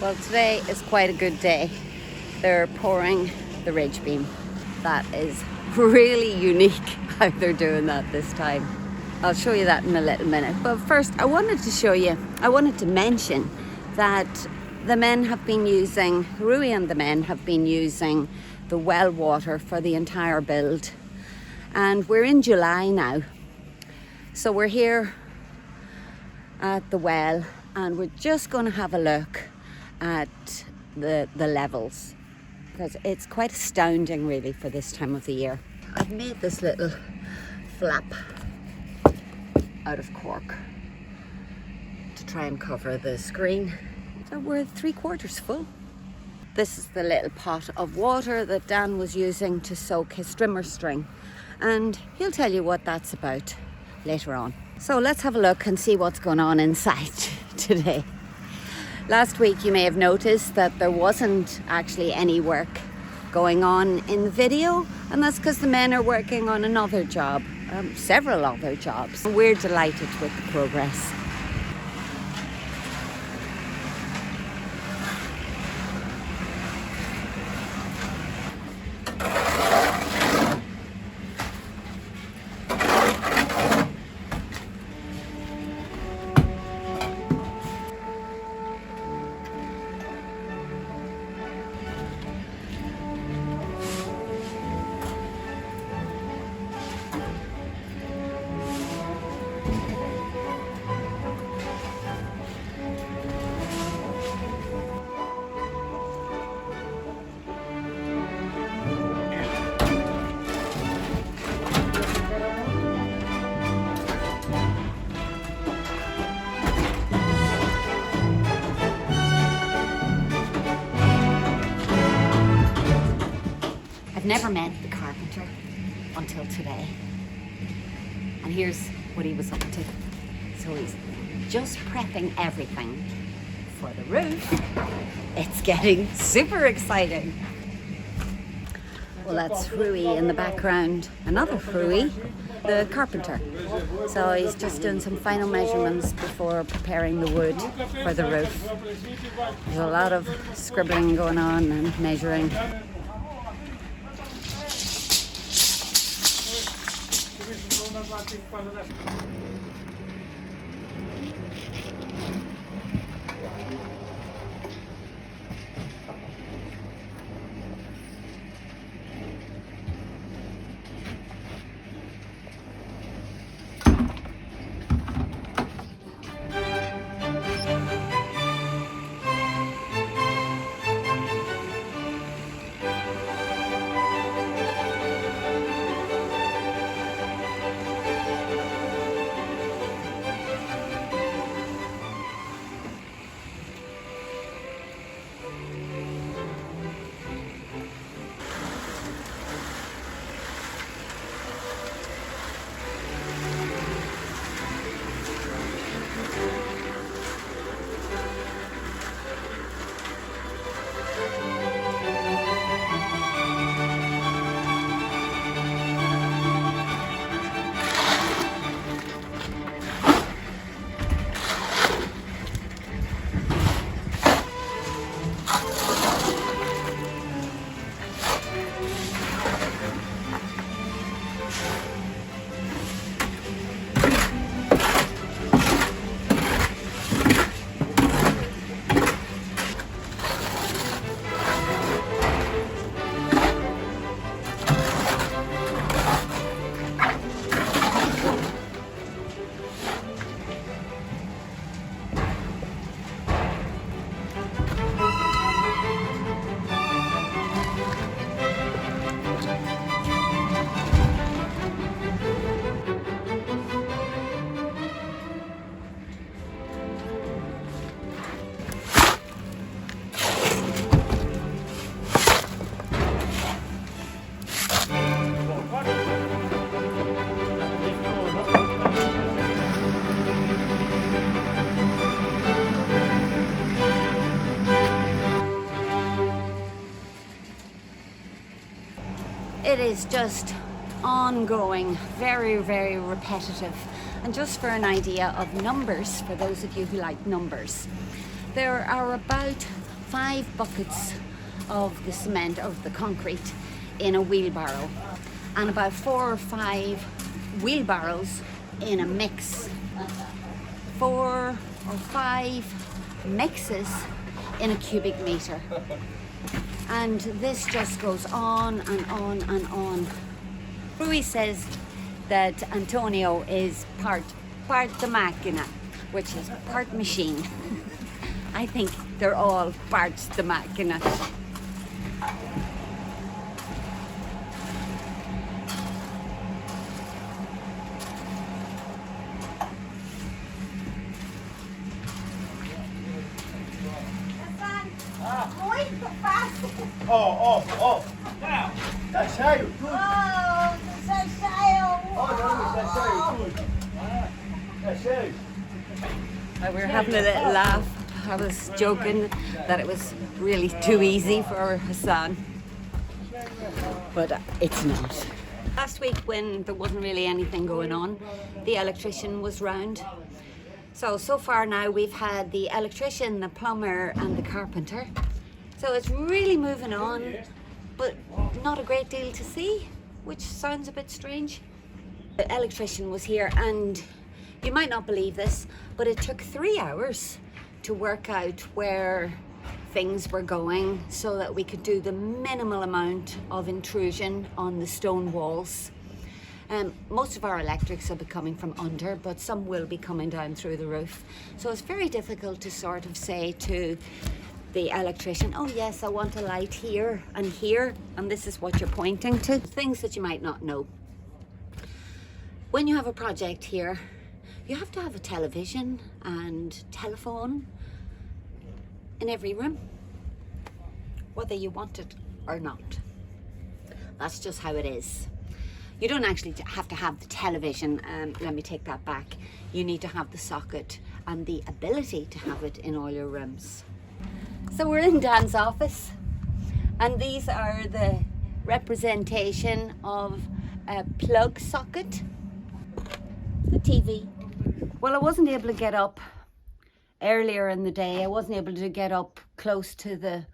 Well, today is quite a good day. They're pouring the ridge beam. That is really unique how they're doing that this time. I'll show you that in a little minute. But first, I wanted to mention that the men have been using, Rui and the men have been using the well water for the entire build. And we're in July now. So we're here at the well and we're just going to have a look at the levels, because it's quite astounding really for this time of the year. I've made this little flap out of cork to try and cover the screen. So we're 3/4 full. This is the little pot of water that Dan was using to soak his Strimmer string, and he'll tell you what that's about later on. So let's have a look and see what's going on inside today. Last week you may have noticed that there wasn't actually any work going on in the video, and that's because the men are working on another job, several other jobs. We're delighted with the progress. I've never met the carpenter until today, and here's what he was up to. So he's just prepping everything for the roof. It's getting super exciting. Well, that's Rui in the background, another Rui, the carpenter. So he's just doing some final measurements before preparing the wood for the roof. There's a lot of scribbling going on and measuring. It is just ongoing, very, very repetitive. And just for an idea of numbers, for those of you who like numbers, there are about 5 buckets of the cement, of the concrete, in a wheelbarrow, and about 4 or 5 wheelbarrows in a mix. 4 or 5 mixes in a cubic meter. And this just goes on and on and on. Rui says that Antonio is part the máquina, which is part machine. I think they're all parts the máquina. Oh, now, tá cheio tudo. Oh, tá cheio. Oh, não, tá cheio tudo. Tá cheio. We were having a little laugh. I was joking that it was really too easy for Hassan, but it's not. Last week, when there wasn't really anything going on, the electrician was round. So far now we've had the electrician, the plumber and the carpenter. So it's really moving on, but not a great deal to see, which sounds a bit strange. The electrician was here, and you might not believe this, but it took 3 hours to work out where things were going so that we could do the minimal amount of intrusion on the stone walls. Most of our electrics will be coming from under, but some will be coming down through the roof. So it's very difficult to sort of say to the electrician, oh yes, I want a light here, and this is what you're pointing to. Things that you might not know. When you have a project here, you have to have a television and telephone in every room, whether you want it or not. That's just how it is. You don't actually have to have the television, let me take that back. You need to have the socket and the ability to have it in all your rooms. So we're in Dan's office, and these are the representation of a plug socket, the TV. Well, I wasn't able to get up earlier in the day. I wasn't able to get up close to the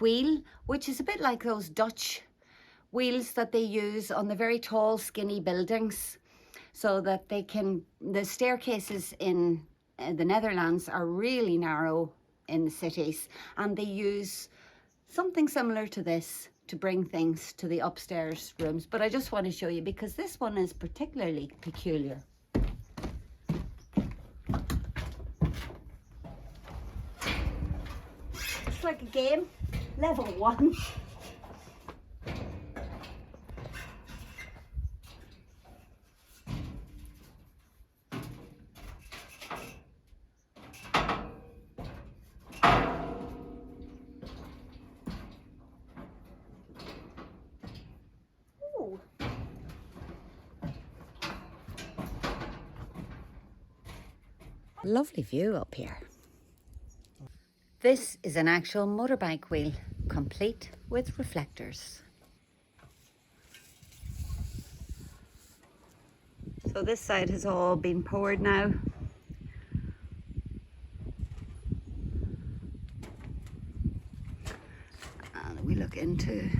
wheel, which is a bit like those Dutch wheels that they use on the very tall, skinny buildings, so that they can, the staircases in the Netherlands are really narrow in the cities, and they use something similar to this to bring things to the upstairs rooms. But I just want to show you because this one is particularly peculiar. It's like a game, level 1. Lovely view up here. This is an actual motorbike wheel, complete with reflectors. So this side has all been poured now. And we look into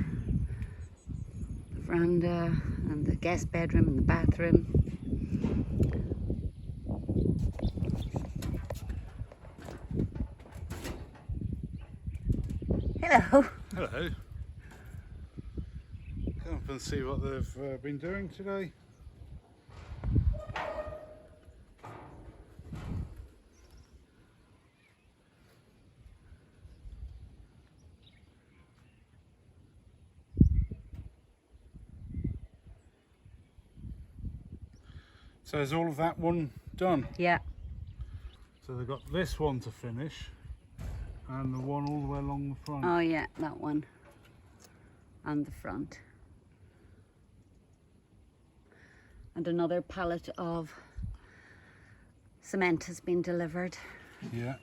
the veranda and the guest bedroom and the bathroom. Hello. Hello. Come up and see what they've been doing today. So is all of that one done? Yeah. So they've got this one to finish and the one all the way along the front. Oh yeah, that one on the front. And another pallet of cement has been delivered. Yeah.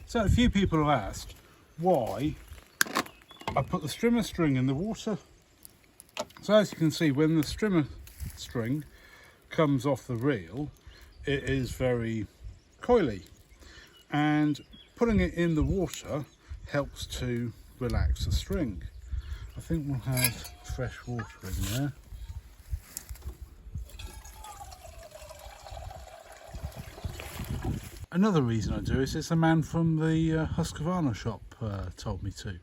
So a few people have asked why I put the strimmer string in the water. So as you can see, when the strimmer string comes off the reel, it is very coily, and putting it in the water helps to relax the string. I think we'll have fresh water in there. Another reason I do is a man from the Husqvarna shop told me to.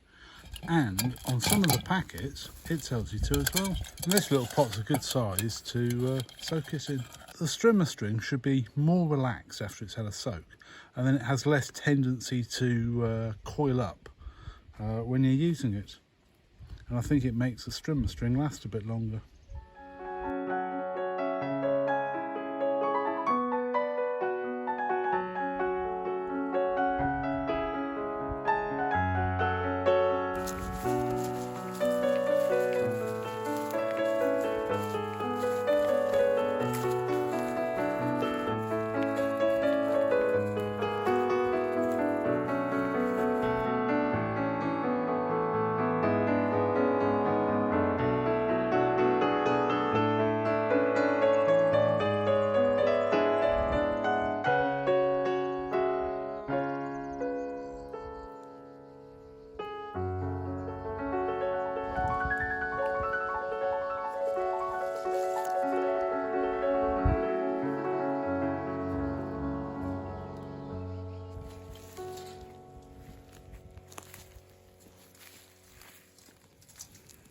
And on some of the packets, it tells you to as well. And this little pot's a good size to soak it in. The strimmer string should be more relaxed after it's had a soak, and then it has less tendency to coil up when you're using it. And I think it makes the strimmer string last a bit longer.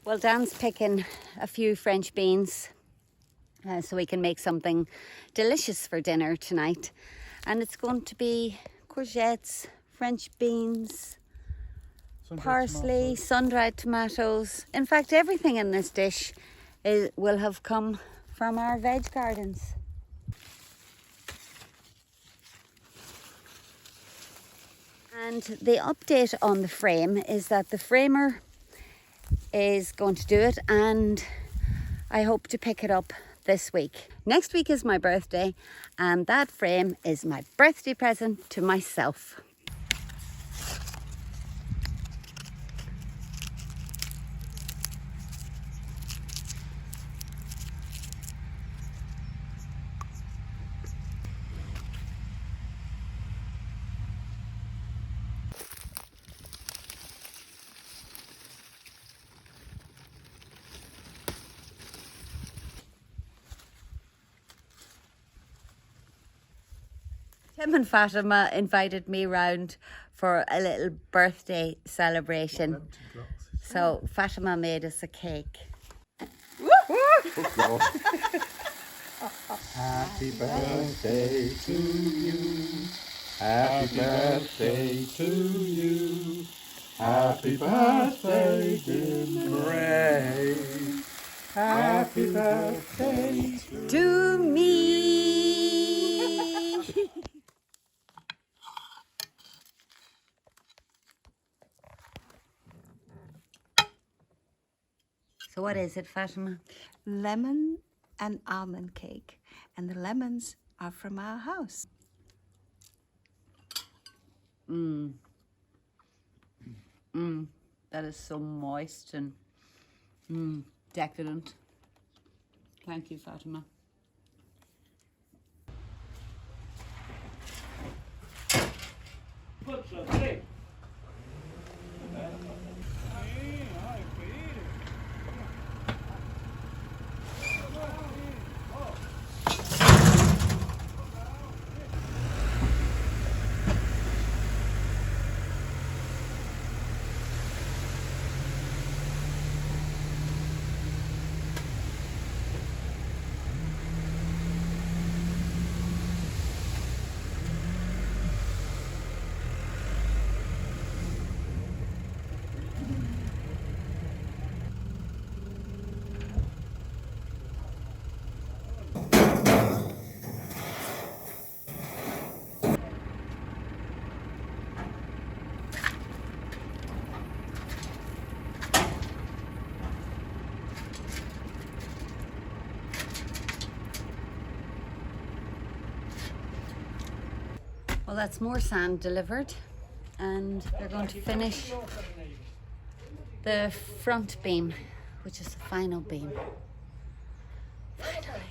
Well, Dan's picking a few French beans so we can make something delicious for dinner tonight. And it's going to be courgettes, French beans, parsley, sun-dried tomatoes. In fact, everything in this dish will have come from our veg gardens. And the update on the frame is that the framer is going to do it, and I hope to pick it up this week. Next week is my birthday, and that frame is my birthday present to myself. Tim and Fatima invited me round for a little birthday celebration. So Fatima made us a cake. Happy birthday to you. Happy birthday to you. Happy birthday, dear Ray. Happy birthday To me. So what is it, Fatima? Lemon and almond cake, and the lemons are from our house. That is so moist and decadent. Thank you, Fatima. Well, that's more sand delivered, and they're going to finish the front beam, which is the final beam. Finally.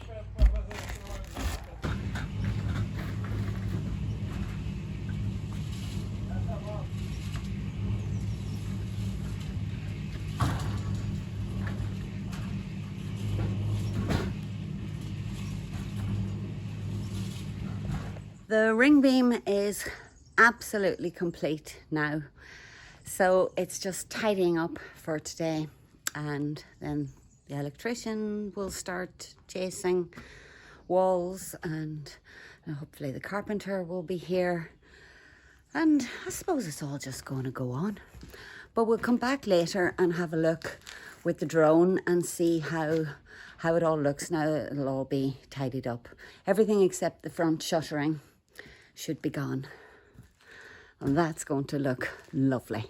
The ring beam is absolutely complete now, so it's just tidying up for today, and then the electrician will start chasing walls, and hopefully the carpenter will be here, and I suppose it's all just going to go on. But we'll come back later and have a look with the drone and see how it all looks now. It'll all be tidied up. Everything except the front shuttering should be gone, and that's going to look lovely.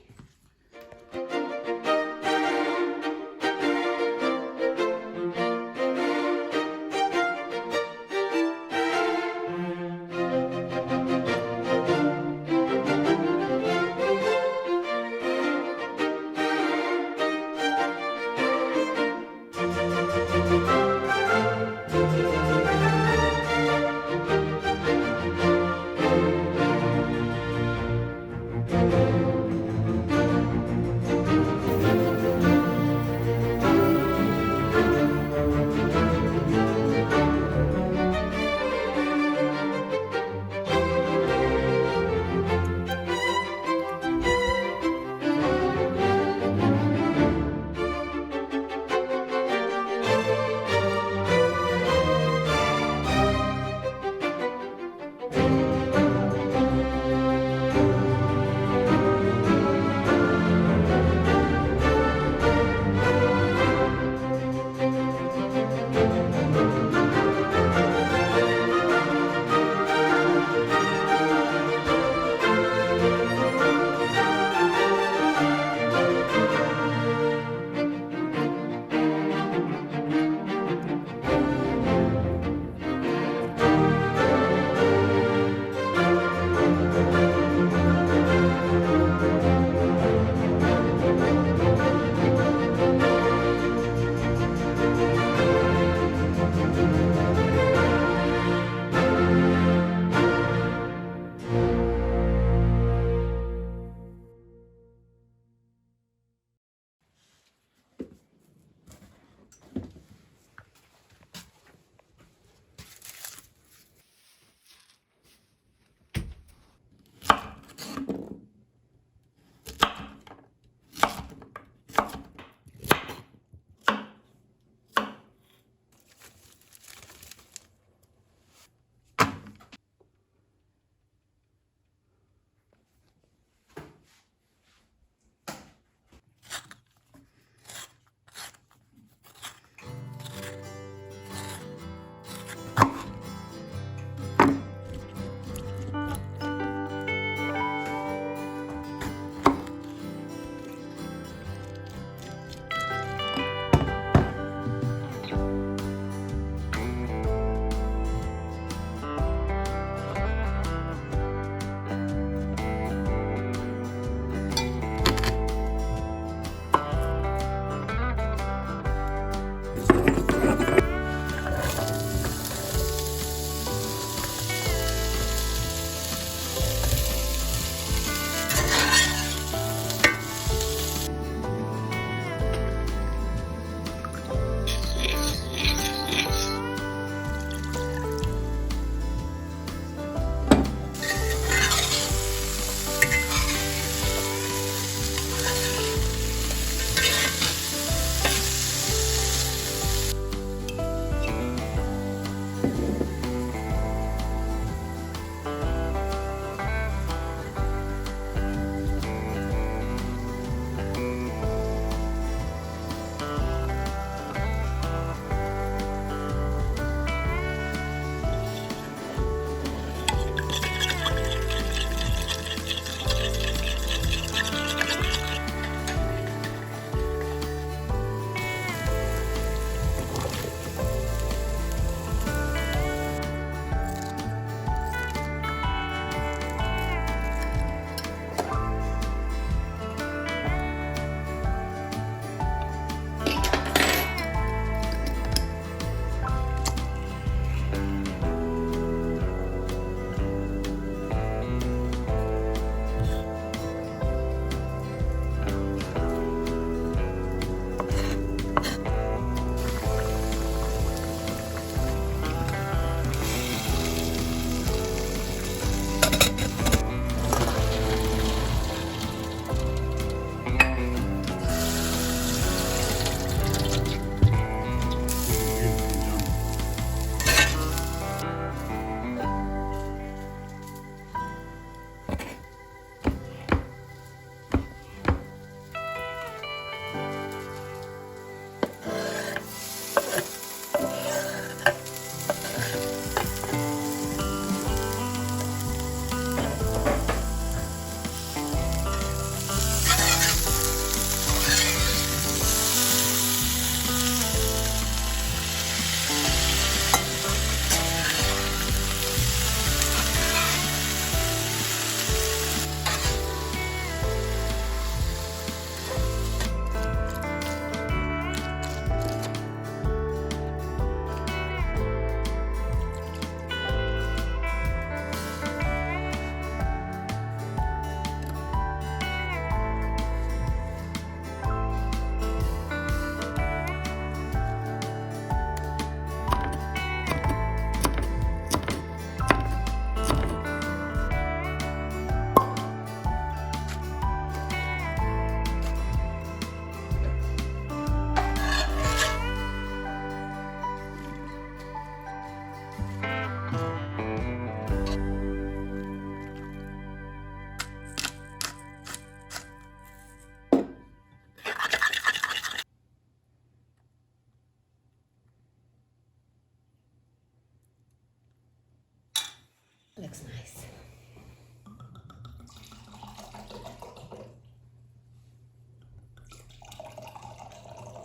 looks nice.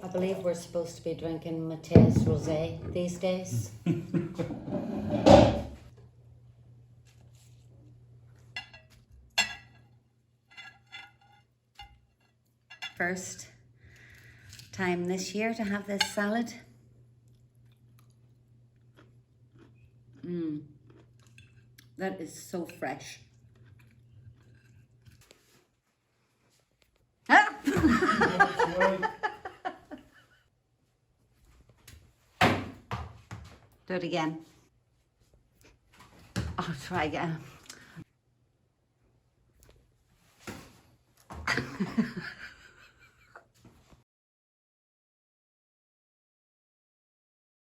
I believe we're supposed to be drinking Mateus Rosé these days. First time this year to have this salad. That is so fresh. Ah! Do it again. I'll try again.